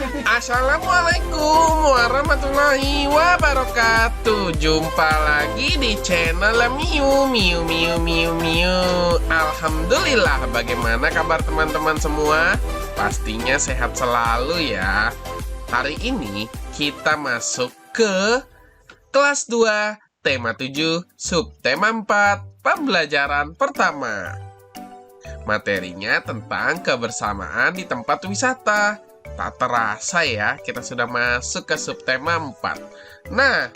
Assalamualaikum warahmatullahi wabarakatuh. Jumpa lagi di channel Miu Miu Miu Miu Miu. Alhamdulillah, bagaimana kabar teman-teman semua? Pastinya sehat selalu ya. Hari ini kita masuk ke kelas 2, tema 7, subtema 4, pembelajaran pertama. Materinya tentang kebersamaan di tempat wisata. Tak terasa ya, kita sudah masuk ke subtema 4. Nah,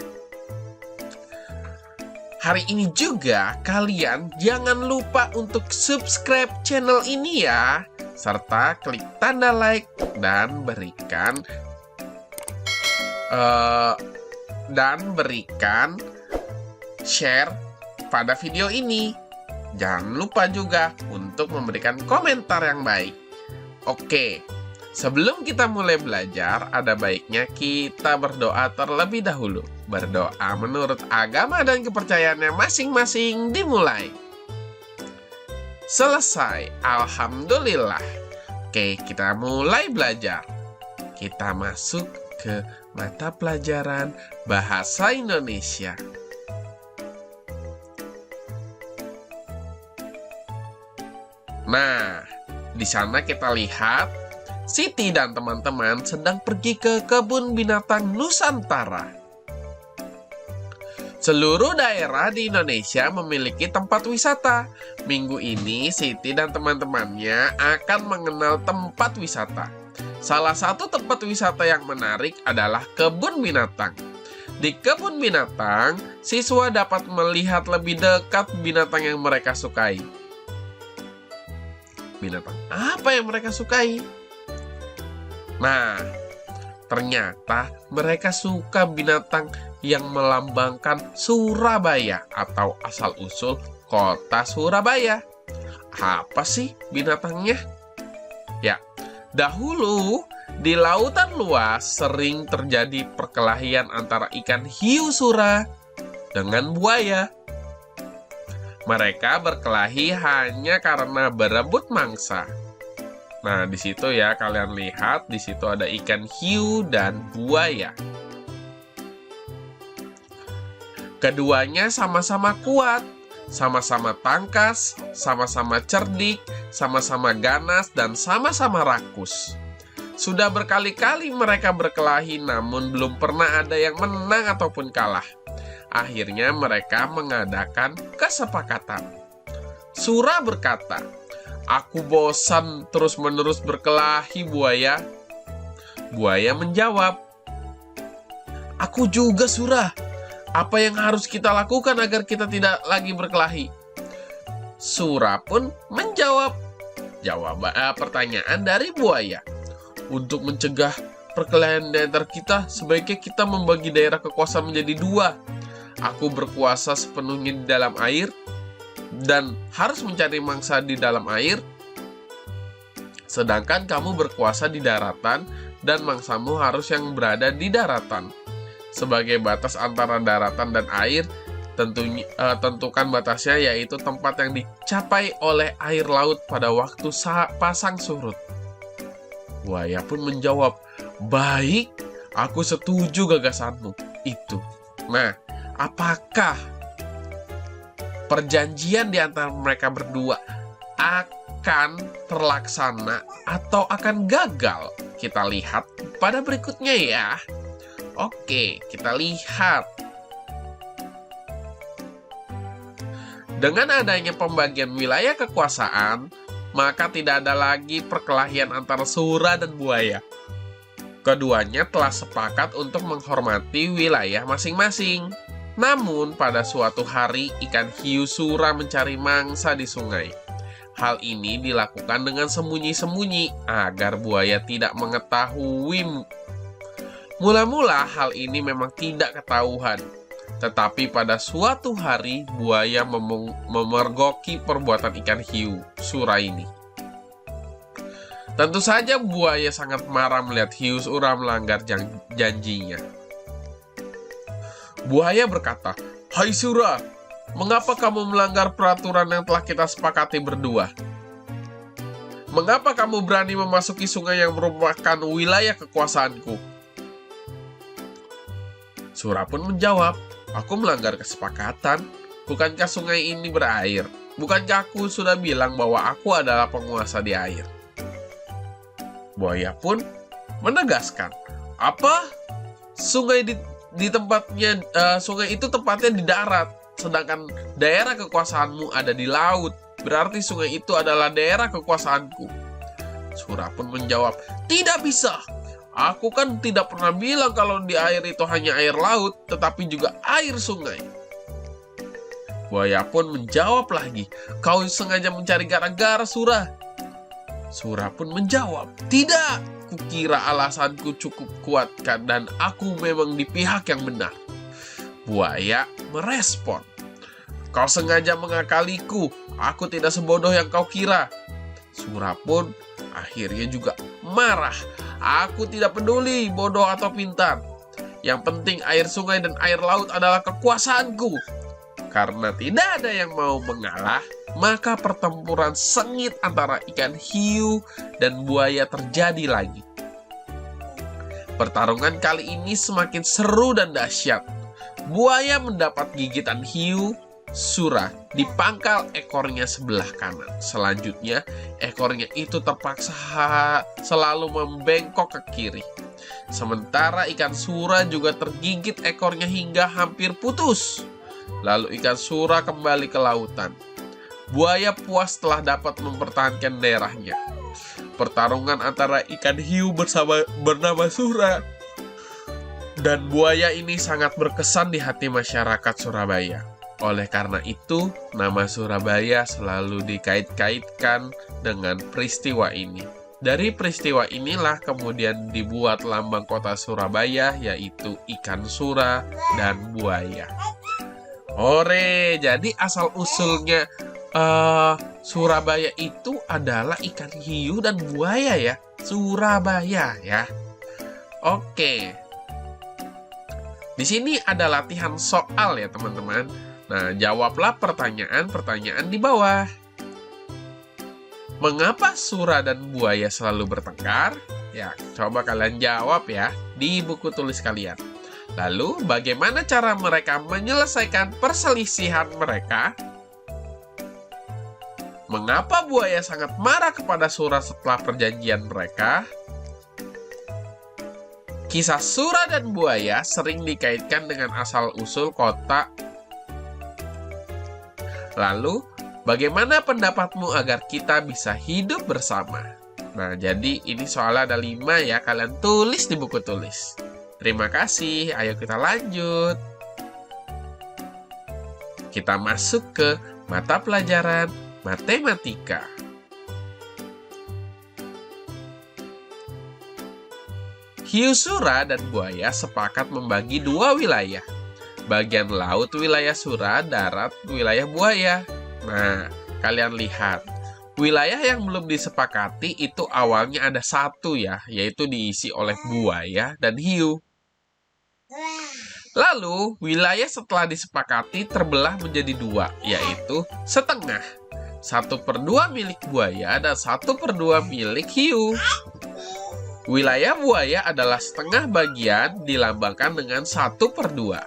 hari ini juga kalian jangan lupa untuk subscribe channel ini ya, serta klik tanda like dan berikan share pada video ini. Jangan lupa juga untuk memberikan komentar yang baik. Oke, sebelum kita mulai belajar, ada baiknya kita berdoa terlebih dahulu. Berdoa menurut agama dan kepercayaannya masing-masing dimulai. Selesai, alhamdulillah. Oke, kita mulai belajar. Kita masuk ke mata pelajaran Bahasa Indonesia. Nah, di sana kita lihat Siti dan teman-teman sedang pergi ke kebun binatang Nusantara. Seluruh daerah di Indonesia memiliki tempat wisata. Minggu ini Siti dan teman-temannya akan mengenal tempat wisata. Salah satu tempat wisata yang menarik adalah kebun binatang. Di kebun binatang, siswa dapat melihat lebih dekat binatang yang mereka sukai. Binatang apa yang mereka sukai? Nah, ternyata mereka suka binatang yang melambangkan Surabaya atau asal-usul kota Surabaya. Apa sih binatangnya? Ya, dahulu di lautan luas sering terjadi perkelahian antara ikan hiu sura dengan buaya. Mereka berkelahi hanya karena berebut mangsa. Nah, di situ ya kalian lihat, di situ ada ikan hiu dan buaya. Keduanya sama-sama kuat, sama-sama tangkas, sama-sama cerdik, sama-sama ganas, dan sama-sama rakus. Sudah berkali-kali mereka berkelahi, namun belum pernah ada yang menang ataupun kalah. Akhirnya mereka mengadakan kesepakatan. Sura berkata, "Aku bosan terus-menerus berkelahi, buaya." Buaya menjawab, "Aku juga, Sura. Apa yang harus kita lakukan agar kita tidak lagi berkelahi?" Sura pun menjawab pertanyaan dari buaya. "Untuk mencegah perkelahian di antara kita, sebaiknya kita membagi daerah kekuasaan menjadi 2. Aku berkuasa sepenuhnya di dalam air dan harus mencari mangsa di dalam air, sedangkan kamu berkuasa di daratan dan mangsamu harus yang berada di daratan. Sebagai batas antara daratan dan air, tentukan batasnya, yaitu tempat yang dicapai oleh air laut pada waktu pasang surut." Buaya pun menjawab, "Baik, aku setuju gagasanmu itu." Nah, apakah perjanjian di antara mereka berdua akan terlaksana atau akan gagal? Kita lihat pada berikutnya ya. Oke, kita lihat. Dengan adanya pembagian wilayah kekuasaan, maka tidak ada lagi perkelahian antara Sura dan buaya. Keduanya telah sepakat untuk menghormati wilayah masing-masing. Namun, pada suatu hari, ikan hiu sura mencari mangsa di sungai. Hal ini dilakukan dengan sembunyi-sembunyi agar buaya tidak mengetahui. Mula-mula hal ini memang tidak ketahuan. Tetapi pada suatu hari, buaya memergoki perbuatan ikan hiu sura ini. Tentu saja buaya sangat marah melihat hiu sura melanggar janjinya. Buaya berkata, "Hai Sura, mengapa kamu melanggar peraturan yang telah kita sepakati berdua?" Mengapa kamu berani memasuki sungai yang merupakan wilayah kekuasaanku? Sura pun menjawab, aku melanggar kesepakatan. Bukankah sungai ini berair? Bukankah aku sudah bilang bahwa aku adalah penguasa di air? Buaya pun menegaskan, apa? Sungai sungai itu tempatnya di darat, sedangkan daerah kekuasaanmu ada di laut. Berarti sungai itu adalah daerah kekuasaanku. Sura pun menjawab, tidak bisa. Aku kan tidak pernah bilang kalau di air itu hanya air laut, tetapi juga air sungai. Buaya pun menjawab lagi, kau sengaja mencari gara-gara, Sura. Sura pun menjawab, tidak. Kukira alasanku cukup kuat dan aku memang di pihak yang benar. Buaya merespon, kau sengaja mengakaliku. Aku tidak sebodoh yang kau kira. Sura pun akhirnya juga marah. Aku tidak peduli bodoh atau pintar. Yang penting air sungai dan air laut adalah kekuasaanku. Karena tidak ada yang mau mengalah, maka pertempuran sengit antara ikan hiu dan buaya terjadi lagi. Pertarungan kali ini semakin seru dan dahsyat. Buaya mendapat gigitan hiu. Sura di pangkal ekornya sebelah kanan. Selanjutnya, ekornya itu terpaksa selalu membengkok ke kiri. Sementara ikan Sura juga tergigit ekornya hingga hampir putus. Lalu ikan Sura kembali ke lautan. Buaya puas telah dapat mempertahankan daerahnya. Pertarungan antara ikan hiu bernama Sura dan buaya ini sangat berkesan di hati masyarakat Surabaya. Oleh karena itu, nama Surabaya selalu dikait-kaitkan dengan peristiwa ini. Dari peristiwa inilah kemudian dibuat lambang kota Surabaya, yaitu ikan Sura dan buaya. Ore, jadi asal-usulnya Surabaya itu adalah ikan hiu dan buaya ya. Surabaya ya. Oke. Di sini ada latihan soal ya teman-teman. Nah, jawablah pertanyaan-pertanyaan di bawah. Mengapa Sura dan buaya selalu bertengkar? Ya, coba kalian jawab ya di buku tulis kalian. Lalu, bagaimana cara mereka menyelesaikan perselisihan mereka? Mengapa buaya sangat marah kepada Sura setelah perjanjian mereka? Kisah Sura dan buaya sering dikaitkan dengan asal-usul kota. Lalu, bagaimana pendapatmu agar kita bisa hidup bersama? Nah, jadi ini soalnya ada 5 ya, kalian tulis di buku tulis. Terima kasih, ayo kita lanjut. Kita masuk ke mata pelajaran matematika. Hiu Sura dan buaya sepakat membagi 2 wilayah. Bagian laut wilayah Sura, darat wilayah buaya. Nah, kalian lihat. Wilayah yang belum disepakati itu awalnya ada 1 ya, yaitu diisi oleh buaya dan hiu. Lalu, wilayah setelah disepakati terbelah menjadi 2, yaitu setengah. 1/2 milik buaya dan 1/2 milik hiu. Wilayah buaya adalah setengah bagian dilambangkan dengan 1/2.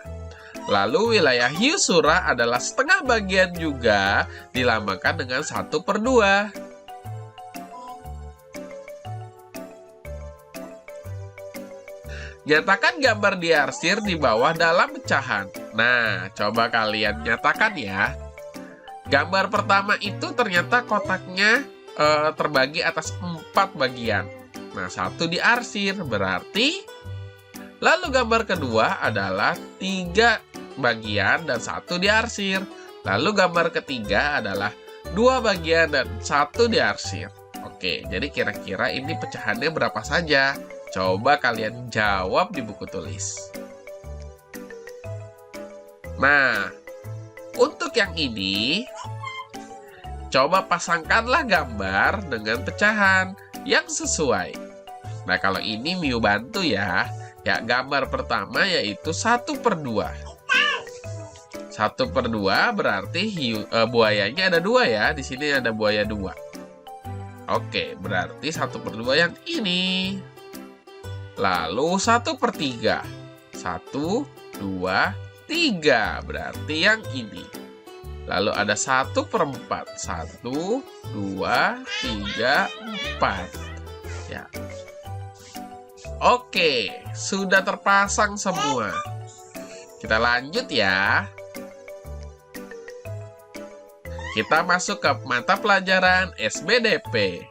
Lalu wilayah hiu Sura adalah setengah bagian juga dilambangkan dengan 1/2. Nyatakan gambar diarsir di bawah dalam pecahan. Nah, coba kalian nyatakan ya. Gambar pertama itu ternyata kotaknya terbagi atas 4 bagian. Nah, 1 diarsir berarti. Lalu gambar kedua adalah 3 bagian dan 1 diarsir. Lalu gambar ketiga adalah 2 bagian dan 1 diarsir. Oke, jadi kira-kira ini pecahannya berapa saja? Coba kalian jawab di buku tulis. Nah, untuk yang ini, coba pasangkanlah gambar dengan pecahan yang sesuai. Nah, kalau ini Miu bantu ya. Ya, gambar pertama yaitu 1/2. 1/2 berarti buayanya ada 2 ya. Di sini ada buaya 2. Oke, berarti 1/2 yang ini. Lalu 1/3. 1, 2, 3. Berarti yang ini. Lalu ada 1/4. 1, 2, 3, 4. Ya. Oke, sudah terpasang semua. Kita lanjut ya. Kita masuk ke mata pelajaran SBDP.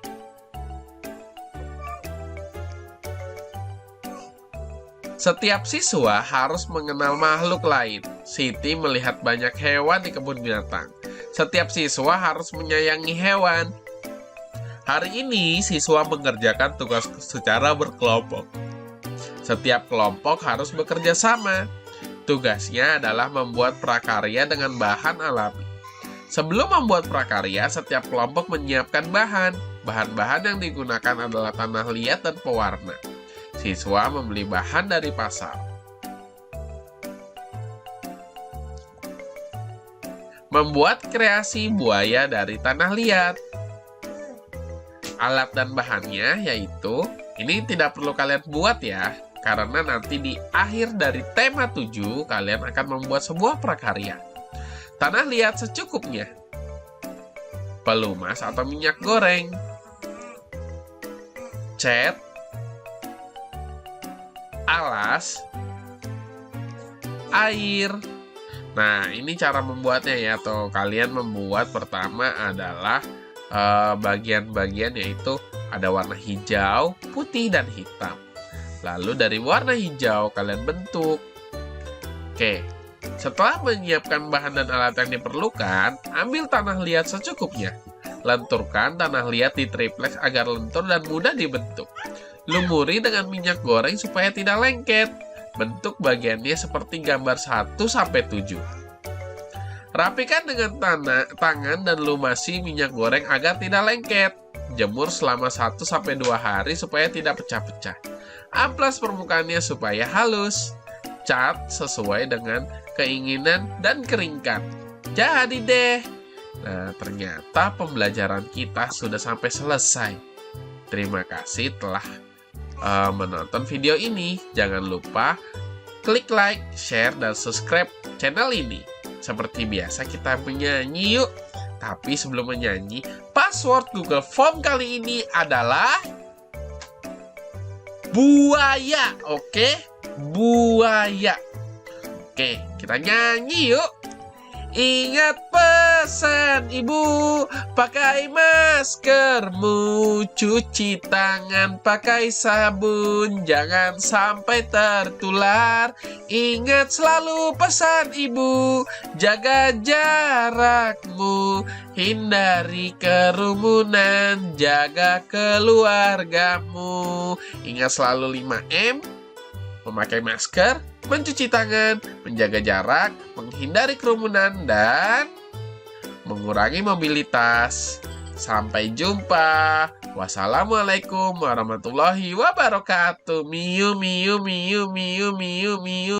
Setiap siswa harus mengenal makhluk lain. Siti melihat banyak hewan di kebun binatang. Setiap siswa harus menyayangi hewan. Hari ini, siswa mengerjakan tugas secara berkelompok. Setiap kelompok harus bekerja sama. Tugasnya adalah membuat prakarya dengan bahan alami. Sebelum membuat prakarya, setiap kelompok menyiapkan bahan. Bahan-bahan yang digunakan adalah tanah liat dan pewarna. Siswa membeli bahan dari pasar. Membuat kreasi buaya dari tanah liat. Alat dan bahannya yaitu, ini tidak perlu kalian buat ya, karena nanti di akhir dari tema 7 kalian akan membuat sebuah prakarya. Tanah liat secukupnya. Pelumas atau minyak goreng. Cat. Alas. Air. Nah, ini cara membuatnya ya. Atau kalian membuat pertama adalah bagian-bagian yaitu ada warna hijau, putih, dan hitam. Lalu dari warna hijau kalian bentuk. Oke. Setelah menyiapkan bahan dan alat yang diperlukan, ambil tanah liat secukupnya. Lenturkan tanah liat di triplex agar lentur dan mudah dibentuk. Lumuri dengan minyak goreng supaya tidak lengket. Bentuk bagiannya seperti gambar 1-7. Rapikan dengan tangan dan lumasi minyak goreng agar tidak lengket. Jemur selama 1-2 hari supaya tidak pecah-pecah. Amplas permukaannya supaya halus. Cat sesuai dengan keinginan dan keringkan. Jadi deh. Nah, ternyata pembelajaran kita sudah sampai selesai. Terima kasih telah menonton video ini. Jangan lupa klik like, share, dan subscribe channel ini. Seperti biasa kita menyanyi yuk. Tapi sebelum menyanyi, password Google Form kali ini adalah buaya, oke? Buaya. Oke, kita nyanyi yuk. Ingat pesan ibu, pakai maskermu, cuci tangan pakai sabun, jangan sampai tertular. Ingat selalu pesan ibu, jaga jarakmu, hindari kerumunan, jaga keluargamu. Ingat selalu 5M, memakai masker, mencuci tangan, menjaga jarak, menghindari kerumunan, dan mengurangi mobilitas. Sampai jumpa. Wassalamualaikum warahmatullahi wabarakatuh. Miu, miu, miu, miu, miu, miu.